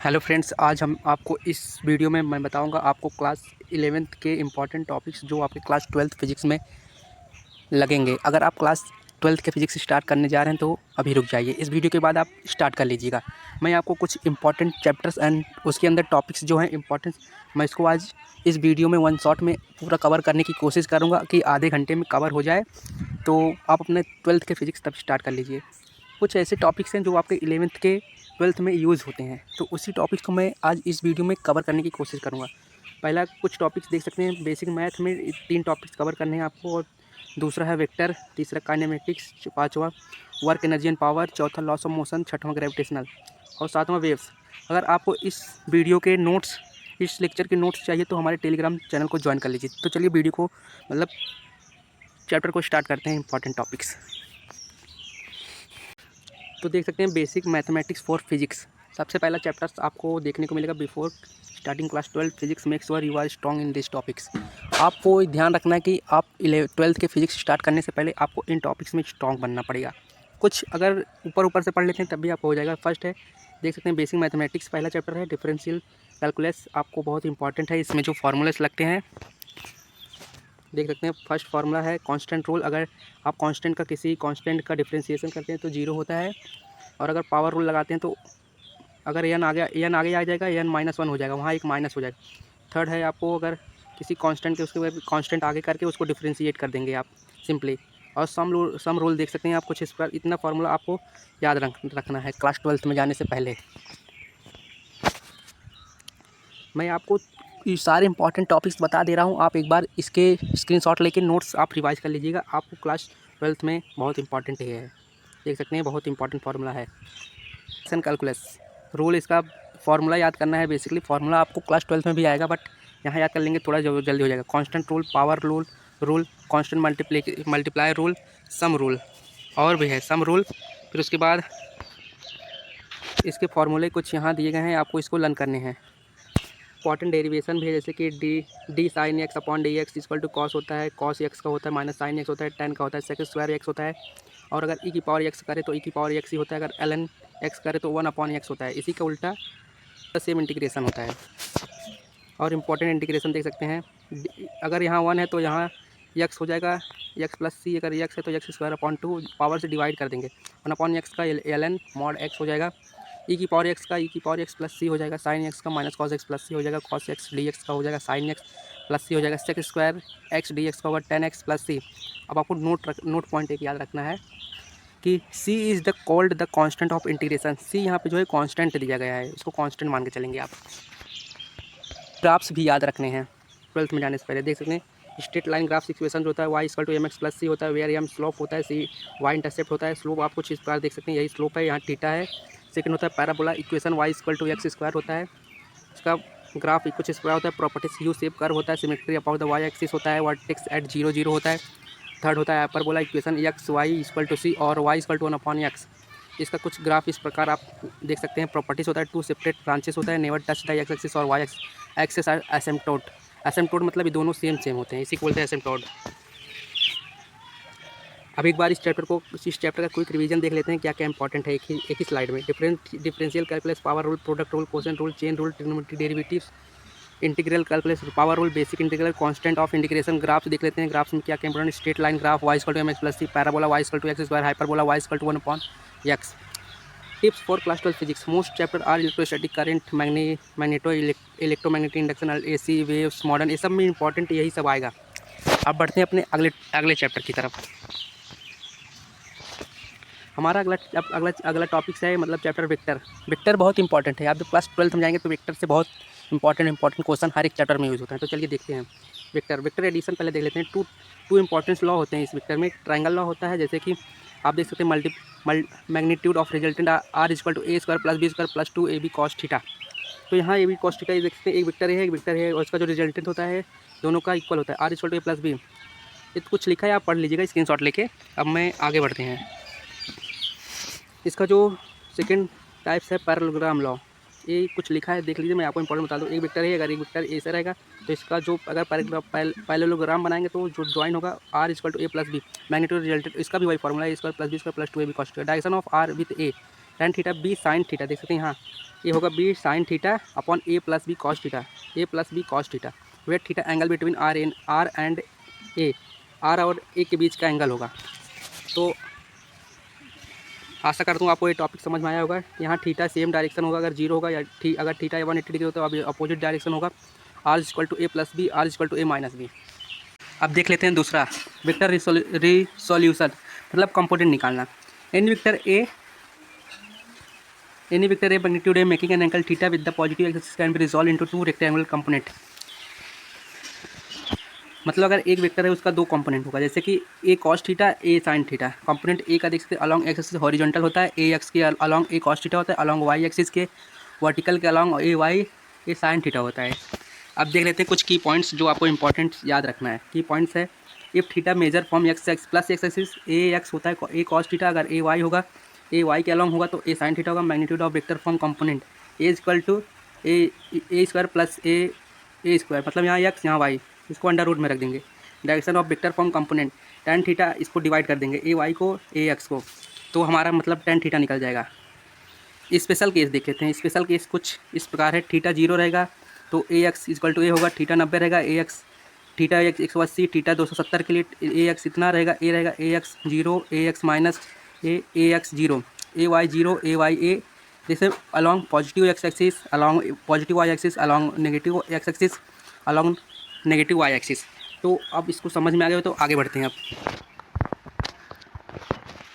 Hello friends, आज हम आपको इस वीडियो में मैं बताऊंगा आपको क्लास 11th के इम्पॉर्टेंट टॉपिक्स जो आपके क्लास 12th फिजिक्स में लगेंगे। अगर आप क्लास 12th के फिजिक्स स्टार्ट करने जा रहे हैं तो अभी रुक जाइए, इस वीडियो के बाद आप स्टार्ट कर लीजिएगा। मैं आपको कुछ इंपॉर्टेंट चैप्टर्स एंड उसके अंदर टॉपिक्स जो हैं इंपॉर्टेंट, मैं इसको आज इस वीडियो में वन शॉट में पूरा कवर करने की कोशिश करूँगा कि आधे घंटे में कवर हो जाए, तो आप अपने 12th के फिजिक्स तब स्टार्ट कर लीजिए। कुछ ऐसे टॉपिक्स हैं जो आपके 11th के 12th में यूज़ होते हैं, तो उसी टॉपिक्स को मैं आज इस वीडियो में कवर करने की कोशिश करूँगा। पहला कुछ टॉपिक्स देख सकते हैं, बेसिक मैथ में 3 टॉपिक्स कवर करने हैं आपको, और दूसरा है वेक्टर, तीसरा काइनेमेटिक्स, पाँचवा वर्क एनर्जी एंड पावर, चौथा लॉस ऑफ मोशन, छठवां ग्रेविटेशनल और सातवां वेव्स। अगर आपको इस वीडियो के नोट्स, इस लेक्चर के नोट्स चाहिए तो हमारे टेलीग्राम चैनल को ज्वाइन कर लीजिए। तो चलिए वीडियो को चैप्टर को स्टार्ट करते हैं, इंपॉर्टेंट टॉपिक्स। तो देख सकते हैं बेसिक मैथमेटिक्स फॉर फिजिक्स। सबसे पहला चैप्टर आपको देखने को मिलेगा, before starting class 12 physics make sure you are strong in this topics. आपको ध्यान रखना है कि आप 12th के फिजिक्स स्टार्ट करने से पहले आपको इन टॉपिक्स में स्ट्रॉन्ग बनना पड़ेगा। कुछ अगर ऊपर से पढ़ लेते हैं तब भी आपको हो जाएगा। फर्स्ट है, देख सकते हैं बेसिक मैथमेटिक्स, पहला चैप्टर है डिफरेंशियल कैलकुलस। आपको बहुत इंपॉर्टेंट है, इसमें जो फार्मूलेस लगते हैं देख सकते हैं। फर्स्ट फार्मूला है कांस्टेंट रूल। अगर आप कांस्टेंट का किसी कांस्टेंट का डिफरेंशिएशन करते हैं तो 0 होता है, और अगर पावर रूल लगाते हैं तो अगर एन आगे आ जाएगा, एन -1 हो जाएगा, वहाँ एक माइनस हो जाएगा। थर्ड है, आपको अगर किसी कांस्टेंट के उसके बाद कांस्टेंट आगे करके उसको डिफरेंशिएट कर देंगे आप सिंपली। और सम रूल देख सकते हैं आप कुछ इस पर। इतना फार्मूला आपको याद रखना है क्लास 12th में जाने से पहले। मैं आपको ये सारे इंपॉर्टेंट टॉपिक्स बता दे रहा हूँ, आप एक बार इसके स्क्रीनशॉट लेके नोट्स आप रिवाइज कर लीजिएगा। आपको क्लास 12th में बहुत इंपॉर्टेंट ये है, देख सकते हैं बहुत इंपॉर्टेंट फार्मूला है कैलकुलस रूल। इसका फार्मूला याद करना है। बेसिकली फार्मूला आपको क्लास 12th में भी आएगा, बट यहाँ याद कर लेंगे थोड़ा जल्दी हो जाएगा। Constant rule, power rule, constant multiply rule, sum rule, और भी है सम रूल। फिर उसके बाद इसके फार्मूले कुछ यहाँ दिए गए हैं, आपको इसको लर्न करने हैं। इंपॉर्टेंट डेरिवेशन भी है, जैसे कि D sine X upon D X equal to cos होता है, कॉस एक्स का होता है, माइनस साइन एक्स होता है, टेन का होता है, सेक स्क्वायर एक्स होता है, और अगर ई की पावर एक्स करे तो ई की पावर एक्स ही होता है, अगर ln एक्स करे तो 1 अपॉन एक्स होता है। इसी का उल्टा सेम इंटीग्रेशन होता है। और इम्पॉर्टेंट इंटीग्रेशन देख सकते हैं, अगर यहाँ 1 है तो यहाँ एक्स हो जाएगा, एक्स प्लस सी। अगर एक्स है तो एक्स स्क्वायर अपॉन 2 पावर से डिवाइड कर देंगे, 1 अपॉन एक्स का ln मॉड एक्स हो जाएगा, ई की पावर एक्स का ई की पावर एक्स प्लस सी हो जाएगा, साइन एक्स का minus cos x plus C हो जाएगा, कॉस एक्स डी एक्स का हो जाएगा साइन एक्स प्लस सी हो जाएगा, sec square X D X का होगा 10x प्लस सी। अब आपको नोट पॉइंट एक याद रखना है कि c is the called the constant of integration. c यहाँ पे जो है कांस्टेंट दिया गया है, इसको कांस्टेंट मान के चलेंगे आप। ग्राफ्स भी याद रखने हैं 12th में जाने से पहले। देख सकते हैं स्ट्रेट लाइन ग्राफ्स इक्वेशन जो होता है y equal to mx plus C होता है, वेयर m स्लोप होता है, c y इंटरसेप्ट होता है। स्लोप आप कुछ इस प्रकार देख सकते हैं, यही स्लोप है, यहाँ थीटा है। सेकंड होता है parabola equation, y equal to X square होता है, इसका ग्राफ कुछ इस प्रकार होता है। प्रॉपर्टीज यू शेप कर्व होता है, symmetry about the y axis होता है, वर्टेक्स एट 0 0 होता है। थर्ड होता है hyperbola equation, X Y equal to C और y equal to 1 upon X. इसका कुछ ग्राफ इस प्रकार आप देख सकते हैं। प्रॉपर्टीज होता है, 2 सेपरेट ब्रांचेस होता है, never touch the X axis और Y axis are asymptote. Asymptote मतलब ये दोनों सेम होते हैं, इसी को बोलते हैं एसिम्प्टोट। अब एक बार इस चैप्टर का क्विक रिवीजन देख लेते हैं क्या क्या इंपॉर्टेंट है एक ही स्लाइड में। Differential calculus, power rule, product rule, quotient rule, chain rule, trigonometry derivatives, integral calculus, power rule, basic integral, constant of integration. Graphs देख लेते हैं, ग्राफ्स में क्या क्या important. Straight line graph, y equal to mx plus C, parabola y equal to X square, hyperbola y equal to 1 upon X. Tips for class 12 physics, most chapter are electrostatic, current, magneto, electromagnetic induction, AC, waves, modern, ये सब में important यही सब आएगा। अब बढ़ते हैं अपने अगले चैप्टर की तरफ। हमारा अगला टॉपिक है मतलब चैप्टर वेक्टर। वेक्टर बहुत इंपॉर्टेंट है, आप जब क्लास 12th में जाएंगे तो वेक्टर से बहुत इंपॉर्टेंट क्वेश्चन हर एक चैप्टर में यूज़ होता है। तो चलिए देखते हैं वेक्टर एडिशन पहले देख लेते हैं। टू इंपॉर्टेंट लॉ होते हैं इस वेक्टर में। ट्रायंगल लॉ होता है, जैसे कि आप देख सकते हैं magnitude of resultant R equal to A square plus B square plus 2 AB cos theta. तो यहाँ ए बी कॉस थीटा देख सकते हैं, एक वेक्टर है और इसका जो रिजल्टेंट होता है दोनों का इक्वल होता है, R equal to A plus B. ये तो कुछ लिखा है, आप पढ़ लीजिएगा स्क्रीनशॉट लेके। अब मैं आगे बढ़ते हैं। इसका जो सेकंड टाइप्स है पैरेललोग्राम लॉ, ये कुछ लिखा है देख लीजिए, मैं आपको इंपॉर्टेंट बता दूँ। एक वेक्टर है, अगर एक वेक्टर ऐसा रहेगा तो इसका जो अगर पैरेललोग्राम बनाएंगे तो जो ज्वाइन होगा R equal to A plus B, magnitude resulted, इसका भी वही फॉर्मूला है, square plus B square plus 2 AB cos theta. Direction of R with A, tan theta B sine theta, देख सकते हैं यहाँ ये होगा B sine theta upon A plus B cos theta, A plus B cos theta, where theta angle between R and A, R और A के बीच का angle होगा। तो आशा करता हूँ आपको ये टॉपिक समझ में आया होगा। यहाँ थीटा सेम डायरेक्शन होगा अगर जीरो होगा, या अगर थीटा 180 डिग्री होता है तो अपोजिट डायरेक्शन होगा। R equal to A plus B, R equal to A minus B. अब देख लेते हैं दूसरा वेक्टर रिसोल्यूशन, मतलब कंपोनेंट निकालना। Any vector A magnitude A making an angle theta with the positive axis can be resolved into two rectangular component. मतलब अगर एक वेक्टर है उसका दो कंपोनेंट होगा, जैसे कि A cos theta A sine theta. Component A का देख सकते हैं अलॉन्ग एक्स एक्सिस हॉरिजॉन्टल होता है, ए एक्स के अलॉन्ग ए कॉस थीटा होता है, अलॉन्ग वाई एक्सिस के वर्टिकल के along A Y A sine theta होता है। अब देख लेते हैं कुछ की पॉइंट्स जो आपको इंपॉर्टेंट याद रखना है। की पॉइंट्स है, if theta measure from x x plus x axis, A x होता है ए कॉस थीटा, अगर ए वाई होगा ए वाई के अलॉन्ग होगा तो ए साइन थीटा होगा। Magnitude of vector from component A equal to A square plus A square, मतलब यहाँ एक्स यहाँ वाई, इसको अंडर रूट में रख देंगे। Direction of vector from component tan theta, इसको डिवाइड कर देंगे ए वाई को ए एक्स को, तो हमारा मतलब tan थीटा निकल जाएगा। स्पेशल केस देख लेते हैं। स्पेशल केस कुछ इस प्रकार है, थीटा जीरो रहेगा तो A X equal to A होगा, थीटा 90 रहेगा A X, theta X 180, theta 270 के लिए ए एक्स इतना रहेगा, ए रहेगा A X zero, A X minus A X zero, A Y zero, A Y A, जैसे along positive X axis, along positive Y axis, along negative X axis, along negative Y axis. तो अब इसको समझ में आ गया तो आगे बढ़ते हैं।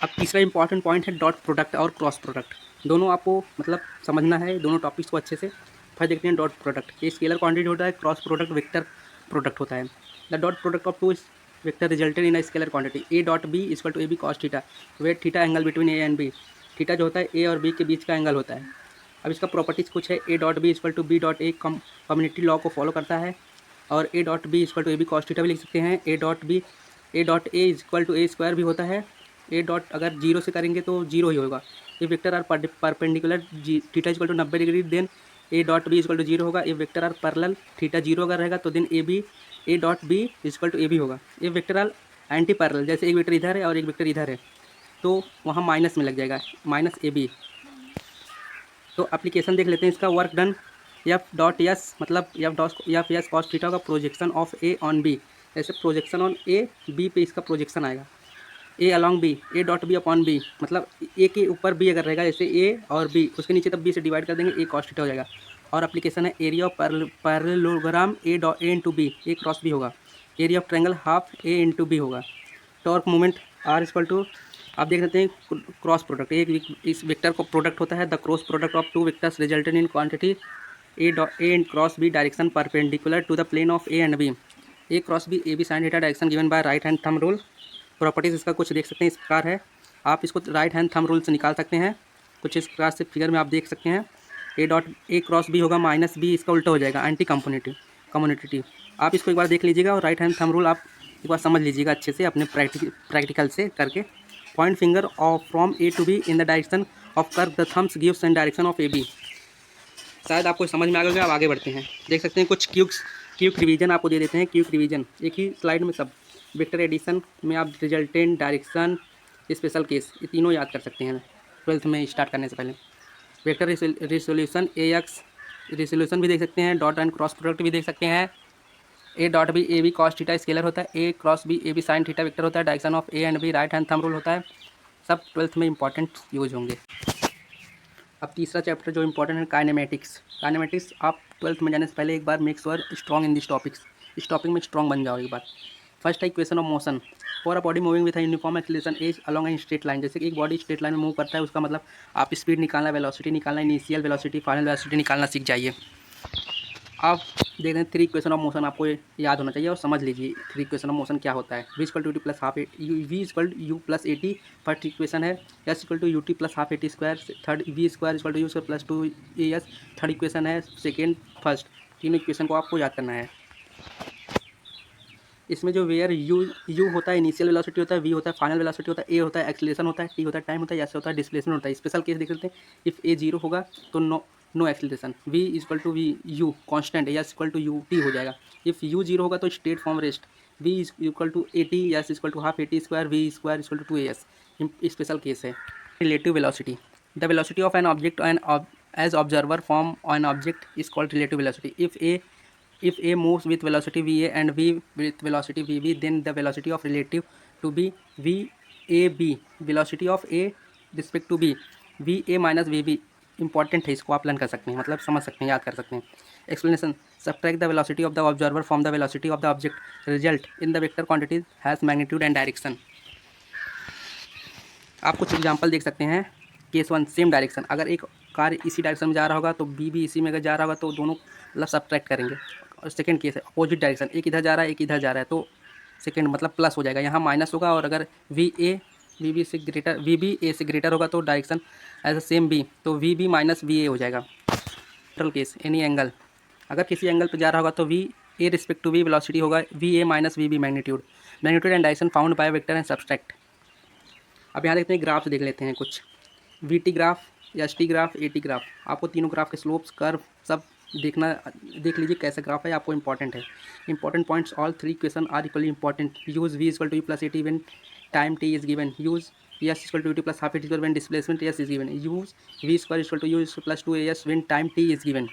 अब तीसरा इंपॉर्टेंट पॉइंट है डॉट प्रोडक्ट और क्रॉस प्रोडक्ट। दोनों आपको मतलब समझना है, दोनों टॉपिक्स को अच्छे से। फिर देखते हैं डॉट प्रोडक्ट, ये स्केलर क्वांटिटी होता है, क्रॉस प्रोडक्ट वेक्टर प्रोडक्ट होता है। The dot product of two vector resulted in a scalar quantity A dot B equal to A B cos theta, where theta angle between A and B. Theta जो होता है ए और B के बीच का angle होता है। अब इसका प्रॉपर्टीज़ कुछ है, A dot B equal to B dot A community law को फॉलो करता है, और A dot B equal to A B cos theta भी लिख सकते हैं। A dot A equal to A square भी होता है। ए डॉट अगर जीरो से करेंगे तो जीरो ही होगा। ये vector are perpendicular theta equal to 90 degree, then A dot B equal to zero होगा। ये vector are parallel theta zero अगर रहेगा तो then A dot B equal to A B होगा। ये वेक्टर आर एंटी पैरेलल, जैसे एक vector इधर है और एक वेक्टर इधर है तो वहाँ माइनस में लग जाएगा, माइनस ए बी। तो एप्लीकेशन देख लेते हैं इसका। Work done F dot S, मतलब एफ एस कॉस थीटा का projection of A on B, जैसे प्रोजेक्शन ऑन ए बी पे इसका प्रोजेक्शन आएगा। A along B, A dot B upon B, मतलब ए के ऊपर बी अगर रहेगा, जैसे ए और बी उसके नीचे तब बी से डिवाइड कर देंगे, ए कॉस थीटा हो जाएगा। और एप्लीकेशन है area of parallelogram A into B, A cross B होगा। Area of triangle half A into B होगा। Torque moment R equal to, आप देख सकते हैं क्रॉस प्रोडक्ट, एक इस वेक्टर को प्रोडक्ट होता है। The cross product of two vectors resulted in quantity A and cross B direction perpendicular to the plane of A and B. A cross B A B sine theta direction given by right hand thumb rule. Properties इसका कुछ देख सकते हैं इस प्रकार है, आप इसको राइट हैंड थंब रूल से निकाल सकते हैं। कुछ इस प्रकार से फिगर में आप देख सकते हैं। ए क्रॉस बी होगा माइनस बी, इसका उल्टा हो जाएगा एंटी कम्युनिटी। आप इसको एक बार देख लीजिएगा और राइट हैंड थंब रूल आप एक बार समझ लीजिएगा अच्छे से अपने प्रैक्टिकल से करके। Point finger of from A to B in the direction of curve the thumbs gives in direction of A B. शायद आपको समझ में आ गया। अब आगे बढ़ते हैं। देख सकते हैं कुछ क्यूक रिवीजन आपको दे देते हैं। क्यूक रिवीजन एक ही स्लाइड में सब। वेक्टर एडिशन में आप रिजल्टेंट, डायरेक्शन, स्पेशल केस, ये तीनों याद कर सकते हैं 12th में स्टार्ट करने से पहले। वेक्टर रिसोल्यूशन ए एक्स रिसोल्यूशन भी देख सकते हैं, डॉट एंड क्रॉस प्रोडक्ट भी देख सकते हैं। A dot B A B cos theta scalar होता है, A cross B A B sine theta vector होता है, direction of A and B right hand thumb rule होता है। सब 12th में इंपॉर्टेंट यूज होंगे। अब तीसरा चैप्टर जो इंपॉर्टेंट है काइनेमेटिक्स आप 12th में जाने से पहले एक बार make sure strong in this topics, इस टॉपिक में स्ट्रॉन्ग बन जाओ एक बार। फर्स्ट है equation of motion for a body moving with uniform acceleration as along an straight line. जैसे कि एक बॉडी स्ट्रेट लाइन में मूव करता है, उसका मतलब आप स्पीड निकालना, वेलोसिटी निकालना, इनिशियल वेलोसिटी, फाइनल वेलोसिटी निकालना सीख जाइए। आप देख रहे हैं 3 इक्वेशन ऑफ मोशन आपको याद होना चाहिए और समझ लीजिए 3 इक्वेशन ऑफ मोशन क्या होता है। V equal to T plus half V equal U plus A T first equation है। S equal to U T plus half A T square third, V square equal to U square plus 2 A S third equation है। Second first तीनों इक्वेशन को आपको याद करना है। इसमें जो वेयर यू होता है इनिशियल वेलोसिटी होता है, वी होता है फाइनल वेलोसिटी होता है, ए होता है एक्सीलरेशन होता है, टी होता है टाइम होता है, एस होता है डिस्प्लेसमेंट होता है। स्पेशल केस देख लेते हैं। इफ़ ए जीरो होगा तो no acceleration, V equal to V U constant, S equal to U T हो जाएगा। इफ़ यू जीरो होगा तो state form rest, V equal to A T, S equal to half A T square, V square equal to 2 A S. Special case है। Relative velocity The velocity of an object as observer from an object is called relative velocity. If A moves with velocity va and v with velocity vb, then the velocity of relative to be vab. velocity of A respect to B va minus vb important है, इसको आप learn कर सकते हैं, मतलब समझ सकते हैं, याद कर सकते हैं. Explanation. Subtract the velocity of the observer from the velocity of the object. Result in the vector quantities has magnitude and direction. आप कुछ एग्जांपल देख सकते हैं. Case 1 same direction. अगर एक कार इसी डायरेक्शन में जा रहा होगा तो बी भी इसी में अगर जा रहा होगा तो दोनों मतलब सब्ट्रैक्ट करेंगे. और सेकंड केस है अपोजिट डायरेक्शन, एक इधर जा रहा है एक इधर जा रहा है तो सेकंड मतलब प्लस हो जाएगा, यहाँ माइनस होगा. और अगर वी बी से ग्रेटर ए से ग्रेटर होगा तो direction as a same B, तो V B minus V A हो जाएगा. टोटल केस एनी एंगल, अगर किसी एंगल पर जा रहा होगा तो V A respect to V velocity होगा V A minus V B magnitude. Magnitude and direction found by vector and subtract. अब यहाँ देखते हैं ग्राफ्स देख लेते हैं कुछ. V T graph, S T graph, A T graph. आपको तीनों ग्राफ के स्लोप्स कर्व सब देख लीजिए कैसा ग्राफ है, आपको इंपॉर्टेंट है. Important points all three question are equally important. Use V equal to U plus A T when time T is given. Use S equal to T plus half A T square when displacement S is given. Use V square equal to U plus two A S when time T is given.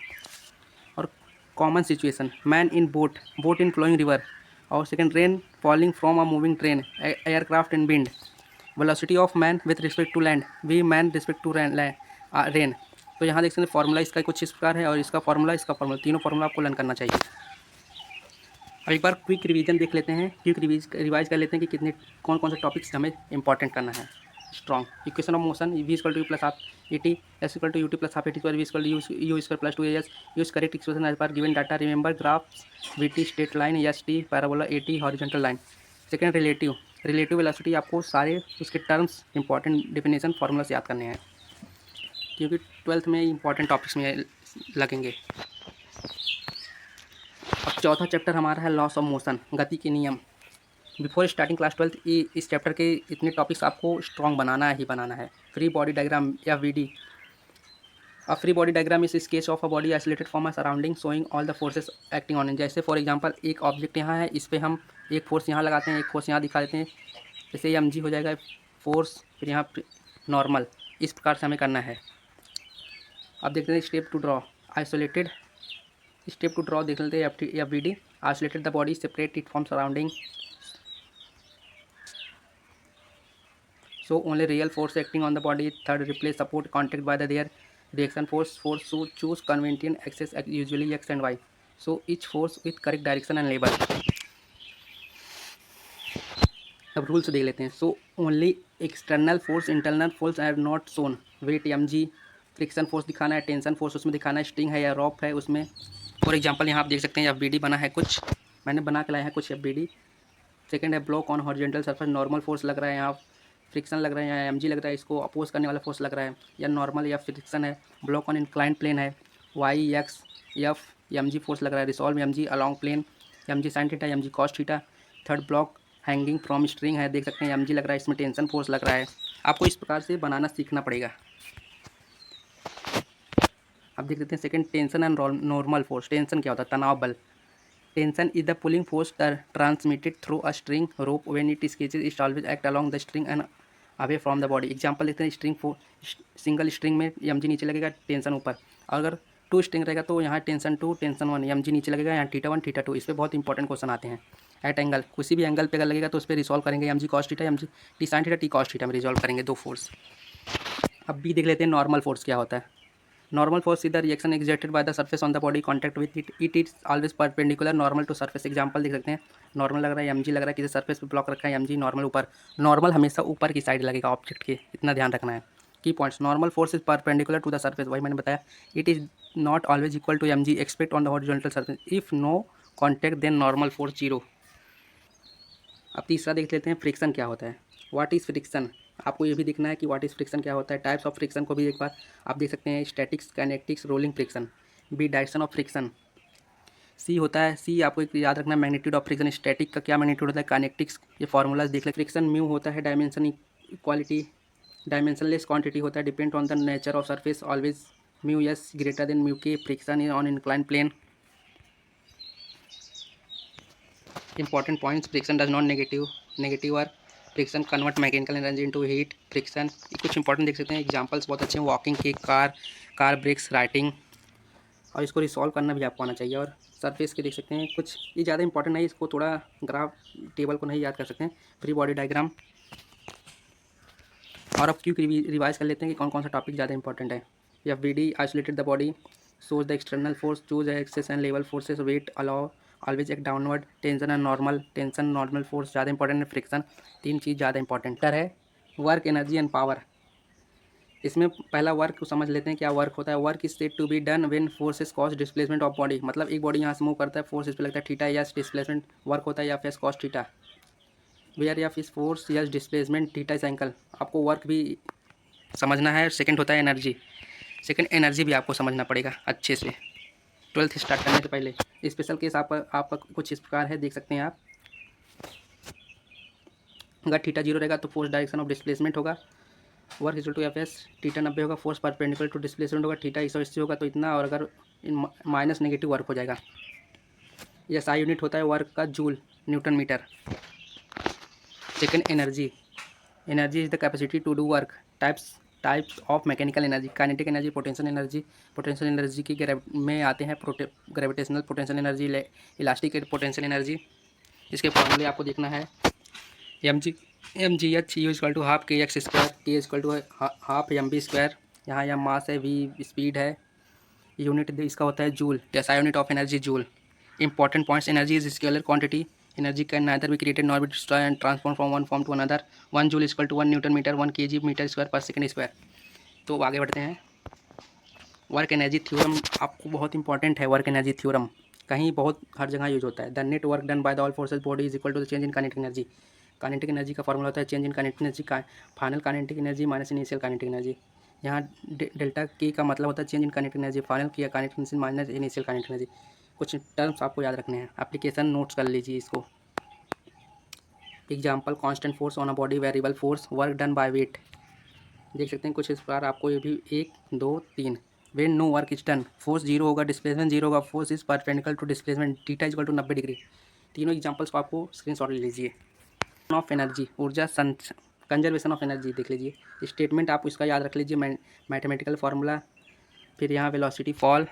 और common situation, man in boat in flowing river. और second, rain falling from a moving train, aircraft in wind. Velocity of man with respect to land, V man respect to rain. तो यहाँ देख सकते हैं formula इसका कुछ इस प्रकार है और इसका फॉर्मूला तीनों फॉर्मूला आपको लर्न करना चाहिए. अब एक बार क्विक रिवीजन देख लेते हैं, क्विक रिवाइज कर लेते हैं कि कितने कौन कौन से टॉपिक्स हमें इंपॉर्टेंट करना है. Strong equation of motion, V equal to U plus half A T, S equal to U T plus half A T square, V equal to U square plus two A S. Use correct equation as per given data. Remember graphs V T straight line, S T parabola, A T horizontal line. Second, relative velocity. आपको सारे उसके terms important definition formulas याद करने हैं क्योंकि 12th में important topics में लगेंगे. अब चौथा चैप्टर हमारा है लॉस ऑफ मोशन, गति के नियम. बिफोर स्टार्टिंग क्लास 12th इस चैप्टर के इतने टॉपिक्स आपको स्ट्रॉन्ग बनाना ही बनाना है. फ्री बॉडी डायग्राम या वीडी. A free body diagram is sketch of a body isolated from a surrounding showing all the forces acting on it. जैसे फॉर एग्जांपल एक ऑब्जेक्ट यहाँ है, इस पर हम एक फोर्स यहाँ लगाते हैं, एक फोर्स यहाँ दिखा देते हैं, जैसे ये mg हो जाएगा फोर्स, फिर यहाँ नॉर्मल. इस प्रकार से हमें करना है. अब देखते हैं step to draw isolated. Step to draw देख लेते हैं F B D. Isolated the body, separate it from surrounding, so only real force acting on the body. Third, replace support contact by their reaction force. Fourth, so choose convenient axis, usually x and y, so each force with correct direction and label. अब rules देख लेते हैं. So only external force, internal force are not shown. Weight mg, friction force दिखाना है, tension force उसमें दिखाना है, string है या रॉप है उसमें. फॉर एग्जांपल यहाँ आप देख सकते हैं एफ बी डी बना है, कुछ मैंने बना के लाया है कुछ एफ बी डी. सेकेंड है block on horizontal surface, normal force लग रहा है, यहाँ फ्रिक्शन लग रहा है, यहाँ mg लग रहा है, इसको अपोज करने वाला फोर्स लग रहा है, या नॉर्मल या फ्रिक्शन है. ब्लॉक ऑन इंक्लाइंड प्लेन है, Y X F mg force लग रहा है, resolve mg along plane, mg sine theta, mg cos theta. Third, block hanging from string है, देख सकते हैं mg लग रहा है, इसमें टेंशन फोर्स लग रहा है. आपको इस प्रकार से बनाना सीखना पड़ेगा. अब देख लेते हैं second, tension and normal force. Tension क्या होता है? तनाव बल. Tension is the pulling force transmitted through a string rope when it sketches it always act along the string and away from the body. Example देखते हैं. Single string में mg नीचे लगेगा, टेंशन ऊपर. और अगर टू स्ट्रिंग रहेगा तो यहाँ टेंशन 2 टेंशन 1, mg नीचे लगेगा, यहाँ थीटा 1 थीटा 2. इस पर बहुत इंपॉर्टेंट क्वेश्चन आते हैं. एट एंगल, किसी भी एंगल पे अगर लगेगा तो उस पर रिसॉल्व करेंगे, mg cos theta, mg T sine theta, T cos theta में रिजॉल्व करेंगे दो फोर्स. अब भी देख लेते हैं नॉर्मल फोर्स क्या होता है. Normal force is the reaction exerted by the surface on the body contact with it is always perpendicular normal to surface. Example देख सकते हैं. नॉर्मल लग रहा है, mg लग रहा है, किसी सरफेस पे ब्लॉक रखा है, mg नॉर्मल ऊपर. नॉर्मल हमेशा ऊपर की साइड लगेगा ऑब्जेक्ट के, इतना ध्यान रखना है. Key points, normal force is perpendicular to the surface, वही मैंने बताया. It is not always equal to mg expect on the horizontal surface. If no contact then normal force 0. अब तीसरा देख लेते हैं फ्रिक्शन क्या होता है. What is friction. आपको ये भी देखना है कि व्हाट इज़ फ्रिक्शन क्या होता है. टाइप्स ऑफ फ्रिक्शन को भी एक बार आप देख सकते हैं. Statics, kinetics, rolling friction. B, direction of friction. C होता है, सी आपको एक याद रखना है, मैग्नीट्यूड ऑफ फ्रिक्शन. स्टैटिक का क्या मैग्नीट्यूड होता है, काइनेटिक्स, ये फार्मूलाज देख ले. फ्रिक्शन म्यू होता है, डायमेंशन इक्वालिटी, डायमेंशनलेस क्वांटिटी होता है, depend on the nature of surface, always mu S greater than mu K. Friction in on incline plane. Important points, friction does not negative और friction convert mechanical energy into heat. Friction कुछ important देख सकते हैं, examples बहुत अच्छे हैं, walking की, car breaks, writing, और इसको रिसॉल्व करना भी आपको आना चाहिए। और सरफेस के देख सकते हैं कुछ, ये ज़्यादा इंपॉर्टेंट नहीं, इसको थोड़ा ग्राफ टेबल को नहीं याद कर सकते हैं। Free body diagram. और अब क्यों रिवाइज कर लेते हैं कि कौन कौन सा टॉपिक ज़्यादा इंपॉर्टेंट है। F B D isolated the body, shows the external force, choose axes and level forces, weight allow always एक downward, tension and normal, tension normal force ज़्यादा इंपॉर्टेंट है, फ्रिक्शन, तीन चीज़ ज़्यादा इंपॉर्टेंट है। Work, energy and power. इसमें पहला work को समझ लेते हैं, क्या वर्क होता है। Work is said to be done when forces cause displacement of body, मतलब एक बॉडी यहाँ से मूव करता है, फोर्स इस पर लगता है थीटा, या डिस्प्लेसमेंट वर्क होता है, या फेस कॉस थीटा। वेयर या फिस फोर्स या डिस्प्लेसमेंट थीटा साइकिल, आपको वर्क भी समझना है। सेकंड होता है एनर्जी, सेकंड एनर्जी भी आपको समझना पड़ेगा अच्छे से, 12th स्टार्ट करने से पहले। स्पेशल केस आपका कुछ इस प्रकार है, देख सकते हैं आप। अगर थीटा 0 रहेगा तो फोर्स डायरेक्शन ऑफ डिस्प्लेसमेंट होगा, work equal to F S, theta 90 होगा, फोर्स परपेंडिकुलर टू डिस्प्लेसमेंट होगा, थीटा 180 होगा तो इतना, और अगर माइनस नेगेटिव वर्क हो जाएगा। यह SI यूनिट होता है वर्क का, joule, newton metre. Second energy, energy is the capacity to do work. Types of mechanical energy, kinetic energy, potential energy. Potential energy की में आते हैं gravitational potential energy, elastic potential energy. इसके फॉर्मूले आपको देखना है। mgh U equal to half kx square, k equal to half mv square. यहाँ यह मास है, v स्पीड है, यूनिट इसका होता है joule, SI unit of energy joule. Important points, energy is scalar quantity, energy can neither be created nor be destroy and transform from one form to another. 1 joule equal to 1 newton metre, 1 kg metre square पर second square. तो आगे बढ़ते हैं। Work energy theorem आपको बहुत important है। Work energy theorem कहीं बहुत हर जगह यूज होता है। The net work done by the all forces body is equal to the change in kinetic energy. Kinetic energy का फॉर्मूला होता है change in kinetic energy, final kinetic energy minus initial kinetic energy. यहाँ delta K का मतलब होता है change in kinetic energy, final की kinetic energy minus initial kinetic energy. कुछ टर्म्स आपको याद रखने हैं, एप्लीकेशन नोट्स कर लीजिए इसको। Example, constant force on a body, variable force, work done by weight. देख सकते हैं कुछ इस प्रकार आपको, ये भी 1 2 3। When no work is done, force 0 होगा, डिस्प्लेसमेंट 0 होगा, force is perpendicular to displacement, theta equal to 90 degree. तीनों एग्जाम्पल्स को आपको स्क्रीनशॉट ले लीजिए। ऑफ एनर्जी, ऊर्जा कंजर्वेशन ऑफ एनर्जी देख लीजिए। स्टेटमेंट आप इसका याद रख लीजिए, मैथमेटिकल फार्मूला। फिर यहाँ velocity fall,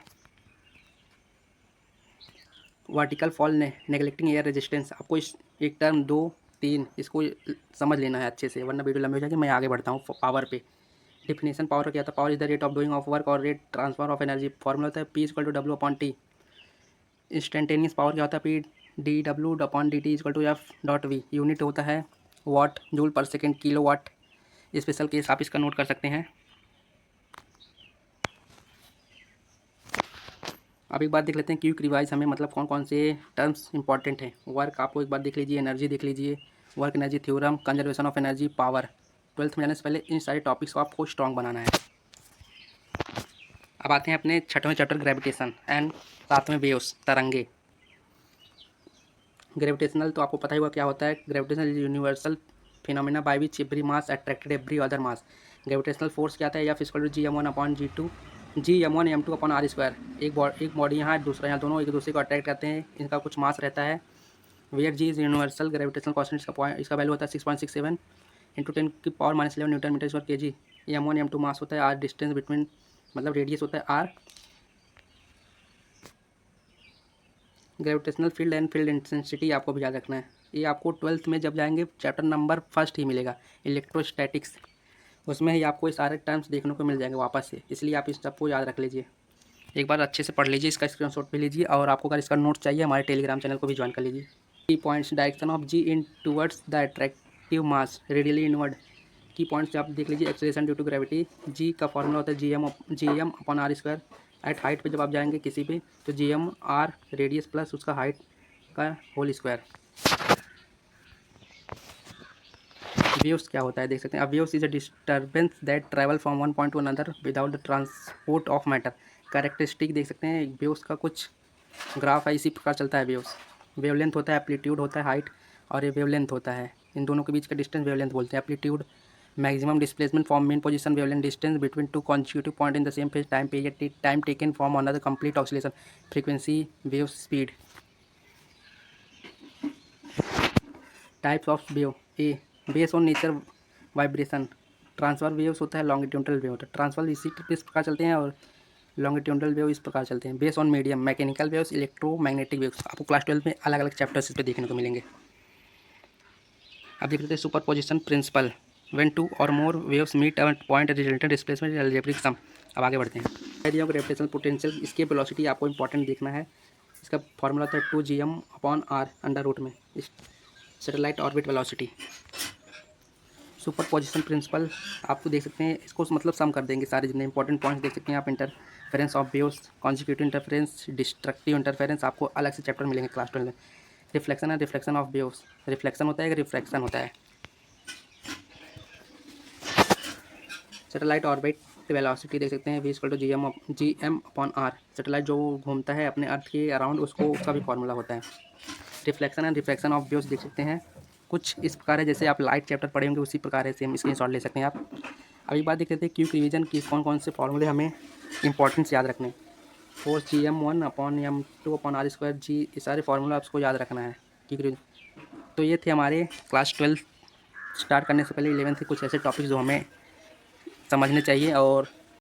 vertical fall, neglecting air resistance. आपको इस एक टर्म 2 3 इसको समझ लेना है अच्छे से, वरना वीडियो लंबी हो जाएगी। मैं आगे बढ़ता हूँ पावर पे। डिफिनेशन पावर का क्या था, power is the rate of doing of work और rate transfer of energy. Formula होता है P equal to W upon T. Instantaneous power क्या होता है, P dW upon dt equal to F dot V। Unit होता है watt, joule per second, kilowatt. Special case आप इसका note कर सकते हैं। अब एक बार देख लेते हैं क्विक रिवाइज हमें मतलब कौन कौन से टर्म्स इंपॉर्टेंट हैं। वर्क आपको एक बार देख लीजिए, एनर्जी देख लीजिए, work energy theorem, conservation of energy, power. 12th में जाने से पहले इन सारे टॉपिक्स को आपको स्ट्रॉन्ग बनाना है। अब आते हैं अपने 6वें चैप्टर ग्रेविटेशन एंड 7वें वेव्स, तरंगे। ग्रेविटेशनल तो आपको पता ही होगा क्या होता है। Gravitational is universal phenomena by which every mass attracted every other mass. Gravitational force क्या आता है, या physical G m1 upon G2, G m1 m2 upon r square. एक बॉडी यहाँ है, दूसरा यहाँ, दोनों एक दूसरे को अट्रैक्ट करते हैं, इनका कुछ मास रहता है। Where G is universal gravitational constant, इसका वैल्यू होता है 6.67 into 10⁻11 newton metre square kg। m1 m2 mass होता है, r डिस्टेंस बिटवीन मतलब रेडियस होता है r। Gravitational field and field intensity आपको भी याद रखना है। ये आपको 12th में जब जाएंगे चैप्टर नंबर 1 ही मिलेगा, इलेक्ट्रोस्टैटिक्स। उसमें ही आपको ये सारे टर्म्स देखने को मिल जाएंगे वापस से, इसलिए आप इस सबको याद रख लीजिए। एक बार अच्छे से पढ़ लीजिए, इसका स्क्रीनशॉट भी लीजिए, और आपको अगर इसका नोट चाहिए हमारे टेलीग्राम चैनल को भी ज्वाइन कर लीजिए। की points, direction of ji in towards the attractive mass, radially inward. की पॉइंट्स आप देख लीजिए, एक्सेलरेशन ड्यू टू ग्रेविटी, जी का फॉर्मूला होता है G M upon are square. Eight height पे जब आप जाएंगे किसी पे तो GM/r रेडियस प्लस उसका हाइट का होल स्क्वायर। वेव्स क्या होता है देख सकते हैं। Waves is a disturbance that travel from one point two another without the transport of matter. Characteristic देख सकते हैं, वेव्स का कुछ ग्राफ है, इसी प्रकार चलता है वेव्स। वेवलेंथ होता है, एम्पलीट्यूड होता है, हाइट, और ये वेवलेंथ होता है। इन दोनों के बीच का डिस्टेंस वेवलेंथ बोलते हैं। Amplitude maximum displacement from main position, wavelength distance between two consecutive point in the same phase, time period, time taken from another complete oscillation, frequency, wave speed. Types of wave, A base on nature vibration. Transfer waves होता है, longitudinal wave होता है। Transfer इस प्रकार चलते हैं और longitudinal wave इस प्रकार चलते हैं। Base on medium, mechanical waves, electromagnetic waves. आपको क्लास 12 में अलग अलग चैप्टर्स इस पे देखने को मिलेंगे। अब देख लेते हैं superposition principle. When two or more waves meet at point resultant displacement algebraic sum. अब आगे बढ़ते हैं। आइडिया ऑफ ग्रेविटेशनल पोटेंशियल, इसकी वेलोसिटी आपको इंपॉर्टेंट देखना है। इसका फॉर्मूला था 2gm/r अंडर रूट में satellite orbit velocity. Superposition principle आपको देख सकते हैं, इसको मतलब सम कर देंगे सारे जितने इंपॉर्टेंट पॉइंट्स देख सकते हैं आप। Interference of waves, consecutive interference, destructive interference, आपको अलग से चैप्टर मिलेंगे क्लास 12 में। Reflection and reflection of waves, reflection होता है कि रिफ्रैक्शन होता है। सैटेलाइट ऑर्बिट वेलोसिटी देख सकते हैं, v=gm/r। सैटेलाइट जो घूमता है अपने अर्थ के अराउंड, उसका भी फॉर्मूला होता है। Reflection and refraction of waves देख सकते हैं, कुछ इस प्रकार है जैसे आप लाइट चैप्टर पढ़े होंगे उसी प्रकार है, सेम स्क्रीनशॉट ले सकते हैं आप। अब एक बात देख लेते हैं क्विक रिवीजन की कौन कौन से फॉर्मूले हमें इंपॉर्टेंस याद रखने। फोर्स gm1/m2/r²g, ये सारे फार्मूला आपको याद रखना है क्विक रिवीजन। तो ये थे हमारे क्लास 12 स्टार्ट करने से पहले 11th के कुछ ऐसे टॉपिक्स जो हमें समझने चाहिए और